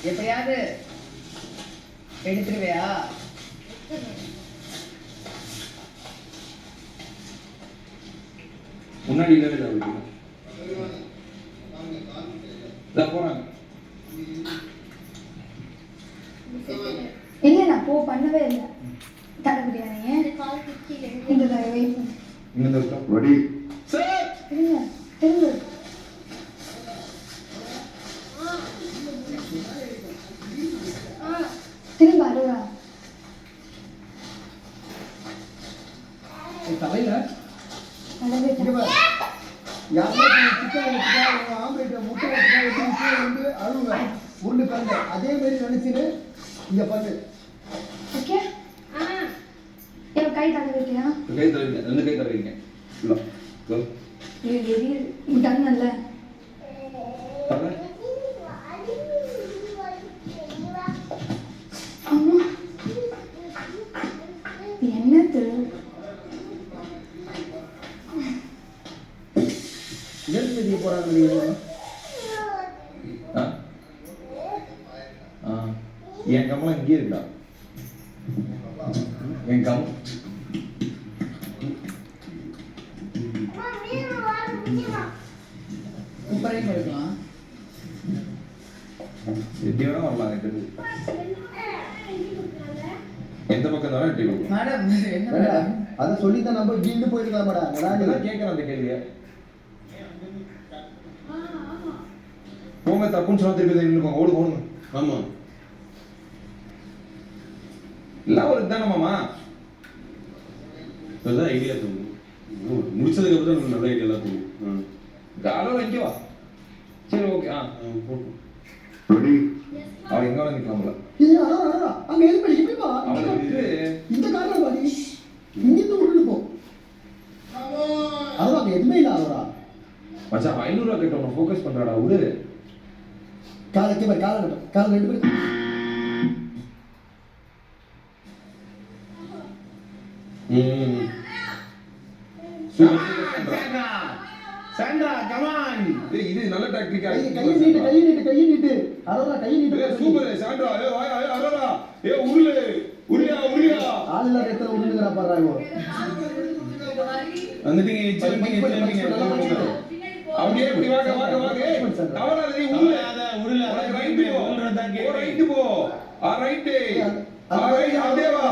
எப்பயாவது எடுத்துருவியா? முன்னாடி போறாங்க இல்ல நான் பண்ணவே இல்லை. தலை பிரியாணி இந்த தடவை ரெடி சார் திரும்ப திரும்ப அழுவா தலையில உருண்டு பண்ணு அதே மாதிரி நினைச்சுன்னு இங்க பண்ணு. ஓகே கை தலை வைக்கியா? கை தருவீங்க, ரெண்டு கை தருவீங்க. தண்ணல்ல அம்மா என்னது தெரிய போறாங்க. என் கமலம் இங்கே இருக்கா? என் கமலம் எடுக்கலாம். எப்படி வேணா வரலாம். எந்த பக்கம் தானே எட்டி கொடுக்கும் மேடம். என்ன மேடம்? அதை சொல்லித்தான் நம்ம வீண்டு போயிருக்கலாம் மேடம். கேட்கறேன் அந்த கேள்வியை. போங்க தப்புன்னு சொன்னா திருப்பி நின்றுக்கோங்க. ஓடு ஓடுங்க. ஆமா எல்லாம் ஒரு தானே மாமா. இப்பதான் ஐடியா தோணும். முடிச்சதுக்கு அப்புறம் நல்ல ஐடியா எல்லாம் தோணும். காலம் இங்கே வா. சரி ஓகே. போட்டோம். அவன் எங்க வேணா நிக்கலாம்ல. அங்க எது பண்ணி இப்படி வா. இந்த காரணம் பாடி இங்கிருந்து உருண்டு போ. அதான் அங்க எதுவுமே இல்ல. அவரா மச்சான் 500 ரூபா கேட்டவன ஃபோக்கஸ் பண்றாடா. விடு. காலக்கே பாரு. காலம் ரெண்டு பேரும் சாண்ட்ரா கம் ஆன். இது நல்ல டாக்டிக்கா. கையை நீட்டு. அரோரா கையை நீட்டு. Super Sandra. அரோரா. உருளியா. ஆளுல எத்தனை உருளுங்கற பாறாங்க. வந்துட்டீங்க. அப்படியே இப்படி வாங்க. தவறாத நீ உருள. ரைட் போ. ரைட். அப்படியே வா.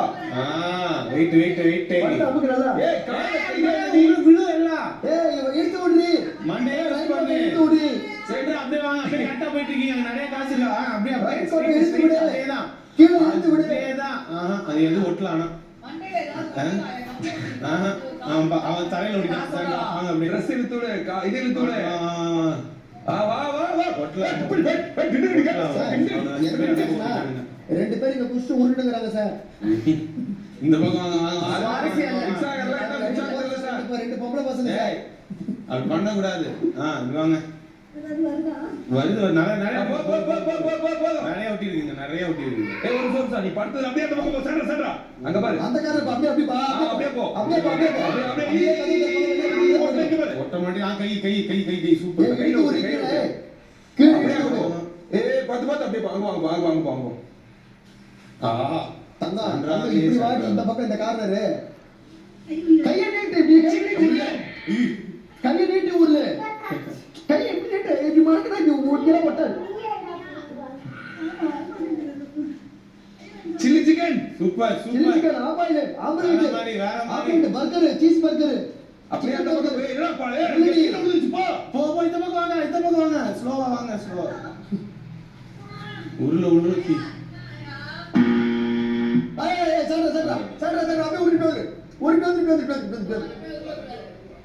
வெயிட். நமக்கு நல்லா. நீ விழு எல்லாம். இவன் எடுத்து விடுறீ. மண்டையே ரெஸ்ட் பண்ணு. எடுத்து விடுறீ. சரி அப்படியே வாங்க. அப்படியே கரெக்ட்டா போயிட்டு இருக்கீங்க. நிறைய காசு இல்ல. அப்படியே எடுத்து விடு. அதேதான். கீழ எடுத்து விடு. அதேதான். அது எது ஒட்டல ஆனா. அவன் தலையில ஓடிட்டான். வாங்க அப்படியே Dress இழுத்து விடு. இது இழுத்து விடு. வா ஒட்டல. ரெண்டு பேரும் இங்க புடிச்சு உருண்டுங்கறாங்க சார். இந்த பக்கம் வாங்க. ரெண்டு பொம்பளை பசங்க சார். அது பண்ண கூடாது. இங்க வாங்க. வருது நிறைய ஒட்டி இருக்கீங்க. நிறைய ஒட்டி இருக்கீங்க. ஒரு நிமிஷம் சார். நீ படுத்து அப்படியே அந்த பக்கம் போ. சென்டரா அங்க பாரு. அந்த காரர் அப்படியே பா. அப்படியே போ. ஆட்டோமேட்டிக் கை சூப்பர். கை ஒரு கீழே போ. பாத்து அப்படியே வாங்க. தங்கா இப்படி வாடி இந்த பக்கம் இந்த கார்னரு. கையை நீட்டி ஊர்ல. கையை எப்படி நீட்டு? இப்படி மாட்டா இப்படி ஊர்ல போட்டாரு. Chilli chicken super. Chilli chicken ஆமாயில. ஆம்லேட். Burger, cheese burger. அப்படியே அந்த பக்கம் போய் என்னடா பாரு கீழ விழுந்துச்சு போ போ போ இந்த பக்கம் வாங்க ஸ்லோவா வாங்க ஸ்லோவா உருள கீ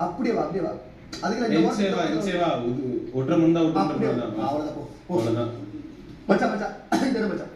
அப்படியே அப்படியே வா அதுக்கு என்சேவா ஒற்றை முண்டா அவ்வளவுதான் அவ்வளவுதான் மச்சான் மச்சான்